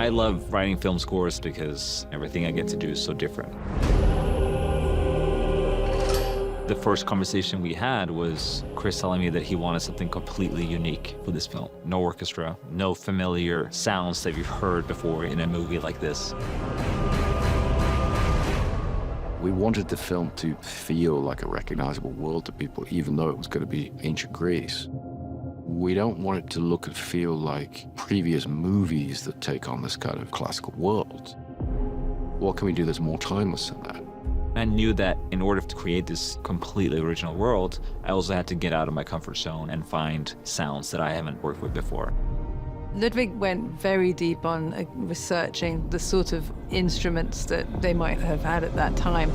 I love writing film scores because everything I get to do is so different. The first conversation we had was Chris telling me that he wanted something completely unique for this film. No orchestra, no familiar sounds that you've heard before in a movie like this. We wanted the film to feel like a recognizable world to people, even though it was going to be ancient Greece. We don't want it to look and feel like previous movies that take on this kind of classical world. What can we do that's more timeless than that? I knew that in order to create this completely original world, I also had to get out of my comfort zone and find sounds that I haven't worked with before. Ludwig went very deep on researching the sort of instruments that they might have had at that time.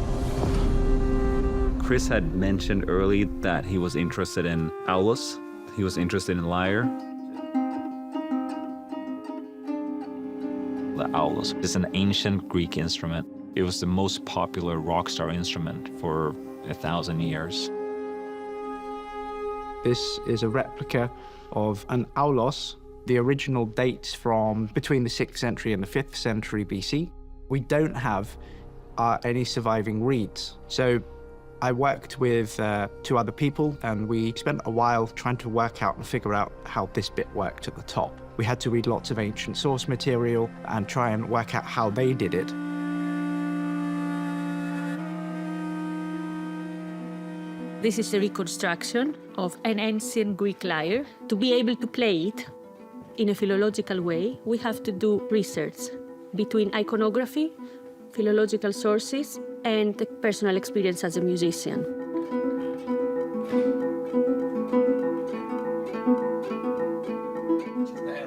Chris had mentioned early that he was interested in aulos. He was interested in lyre. The aulos is an ancient Greek instrument. It was the most popular rock star instrument for 1,000 years. This is a replica of an aulos. The original dates from between the 6th century and the 5th century BC. We don't have any surviving reeds. So I worked with 2 other people, and we spent a while trying to work out and figure out how this bit worked at the top. We had to read lots of ancient source material and try and work out how they did it. This is a reconstruction of an ancient Greek lyre. To be able to play it in a philological way, we have to do research between iconography, philological sources, and the personal experience as a musician.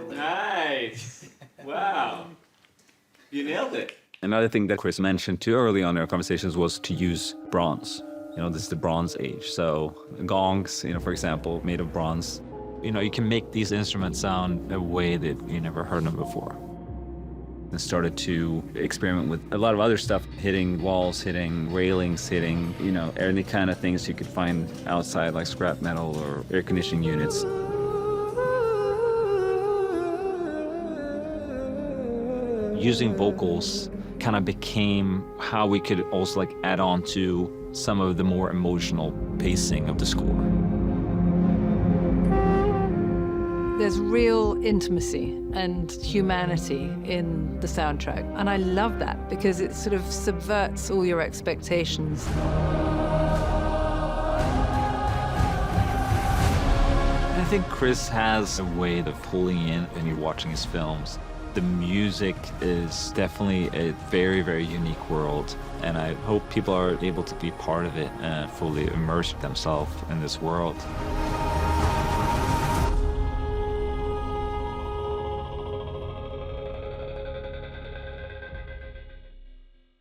Nice! Wow! You nailed it. Another thing that Chris mentioned too early on in our conversations was to use bronze. You know, this is the Bronze Age, so gongs, you know, for example, made of bronze. You know, you can make these instruments sound a way that you never heard them before. And started to experiment with a lot of other stuff, hitting walls, hitting railings, hitting, you know, any kind of things you could find outside, like scrap metal or air conditioning units. Using vocals kind of became how we could also like add on to some of the more emotional pacing of the score. There's real intimacy and humanity in the soundtrack, and I love that because it sort of subverts all your expectations. I think Chris has a way of pulling in when you're watching his films. The music is definitely a very, very unique world, and I hope people are able to be part of it and fully immerse themselves in this world.